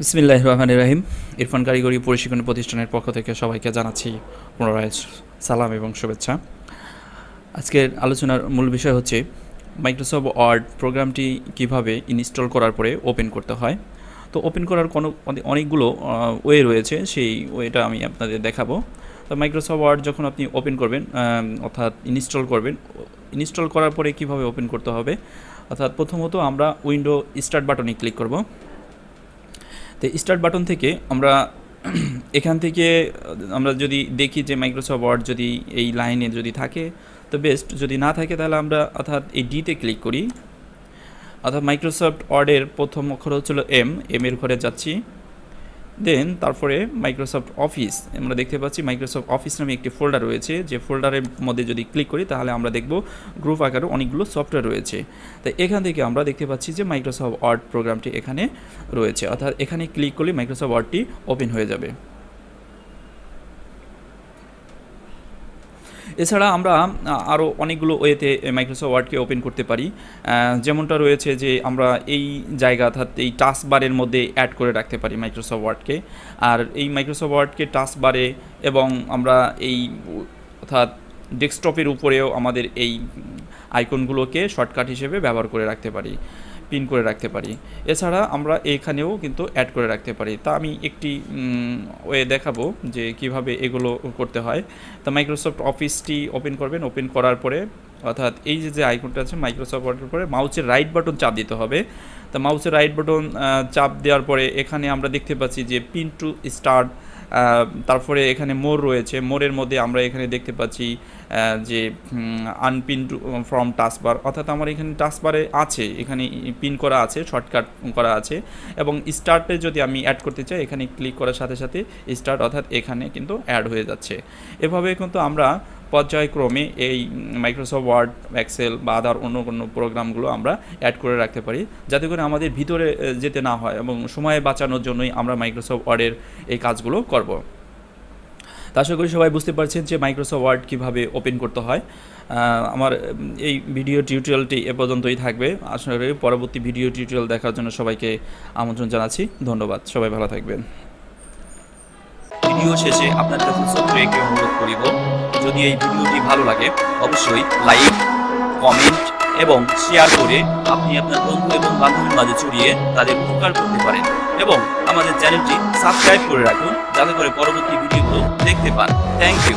বিসমিল্লাহির রহমানির রহিম। ইরফান কারিগরি প্রশিক্ষণ প্রতিষ্ঠানের পক্ষ থেকে সবাইকে জানাচ্ছি পুনরায় সালাম এবং শুভেচ্ছা। আজকের আলোচনার মূল বিষয় হচ্ছে মাইক্রোসফট ওয়ার্ড প্রোগ্রামটি কিভাবে ইনস্টল করার পরে ওপেন করতে হয়। তো ওপেন করার অনেকগুলো ওয়ে রয়েছে, সেই ওয়েটা আমি আপনাদের দেখাবো। তো মাইক্রোসফট ওয়ার্ড যখন আপনি ওপেন করবেন অর্থাৎ ইনস্টল করার পরে কিভাবে ওপেন করতে হবে, অর্থাৎ প্রথমত আমরা উইন্ডো স্টার্ট বাটনে ক্লিক করব। তো স্টার্ট বাটন থেকে আমরা এখান থেকে আমরা যদি দেখি যে মাইক্রোসফট ওয়ার্ড যদি এই লাইনে যদি থাকে তো বেস্ট, যদি না থাকে তাহলে আমরা অর্থাৎ এই ডিতে ক্লিক করি। অর্থাৎ মাইক্রোসফট ওয়ার্ডের প্রথম অক্ষর হচ্ছিল এম এর ঘরে যাচ্ছি, দেন তারপরে মাইক্রোসফট অফিস। আমরা দেখতে পাচ্ছি মাইক্রোসফট অফিস নামে একটি ফোল্ডার রয়েছে, যে ফোল্ডারের মধ্যে যদি ক্লিক করি তাহলে আমরা দেখব গ্রুপ আকারে অনেকগুলো সফটওয়্যার রয়েছে। তাই এখান থেকে আমরা দেখতে পাচ্ছি যে মাইক্রোসফট ওয়ার্ড প্রোগ্রামটি এখানে রয়েছে, অর্থাৎ এখানে ক্লিক করলে মাইক্রোসফট ওয়ার্ডটি ওপেন হয়ে যাবে। এছাড়া আমরা আরও অনেকগুলো ওয়েতে মাইক্রোসফট ওয়ার্ডকে ওপেন করতে পারি, যেমনটা রয়েছে যে আমরা এই জায়গা অর্থাৎ এই টাস্ক বারের মধ্যে অ্যাড করে রাখতে পারি মাইক্রোসফট ওয়ার্ডকে। আর এই মাইক্রোসফট ওয়ার্ডকে টাস্ক বারে এবং আমরা এই অর্থাৎ ডেস্কটপের উপরেও আমাদের এই আইকনগুলোকে শর্টকাট হিসেবে ব্যবহার করে রাখতে পারি, পিন করে রাখতে পারি। এছাড়া আমরা এখানেও কিন্তু অ্যাড করে রাখতে পারি। তা আমি একটি ওয়ে দেখাবো যে কিভাবে এগুলো করতে হয়। তা মাইক্রোসফট অফিসটি ওপেন করবেন, ওপেন করার পরে অর্থাৎ এই যে আইকনটা আছে মাইক্রোসফট ওয়ার্ডের পরে মাউসের রাইট বাটন চাপ দিতে হবে। তা মাউসের রাইট বাটন চাপ দেওয়ার পরে এখানে আমরা দেখতে পাচ্ছি যে পিন টু স্টার্ট, তারপরে এখানে মোর রয়েছে, মোরের মধ্যে আমরা এখানে দেখতে পাচ্ছি যে আনপিন ফ্রম টাস্কবার, অর্থাৎ আমার এখানে টাস্কবারে আছে, এখানে পিন করা আছে, শর্টকাট করা আছে। এবং স্টার্টে যদি আমি অ্যাড করতে চাই এখানে ক্লিক করার সাথে সাথে স্টার্ট অর্থাৎ এখানে কিন্তু অ্যাড হয়ে যাচ্ছে। এভাবে কিন্তু আমরা পর্যায়ক্রমে এই মাইক্রোসফট ওয়ার্ড, এক্সেল বা আদার অন্য কোনো প্রোগ্রামগুলো আমরা অ্যাড করে রাখতে পারি, যাতে করে আমাদের ভিতরে যেতে না হয় এবং সময় বাঁচানোর জন্যই আমরা মাইক্রোসফট ওয়ার্ডের এই কাজগুলো করব। তা আশা করি সবাই বুঝতে পারছেন যে মাইক্রোসফট ওয়ার্ড কীভাবে ওপেন করতে হয়। আমার এই ভিডিও টিউটোরিয়ালটি এ পর্যন্তই থাকবে। আশা করি পরবর্তী ভিডিও টিউটোরিয়াল দেখার জন্য সবাইকে আমন্ত্রণ জানাচ্ছি। ধন্যবাদ, সবাই ভালো থাকবেন। ভিডিও শেষে আপনার কাছে ছোট্ট একটি অনুরোধ করিব, যদি এই ভিডিওটি ভালো লাগে অবশ্যই লাইক, কমেন্ট এবং শেয়ার করে আপনি আপনার বন্ধু এবং বান্ধবীর মাঝে ছড়িয়ে তাদের উপকার করতে পারেন, এবং আমাদের চ্যানেলটি সাবস্ক্রাইব করে রাখুন যাতে করে পরবর্তী ভিডিওগুলো দেখতে পান। Thank you.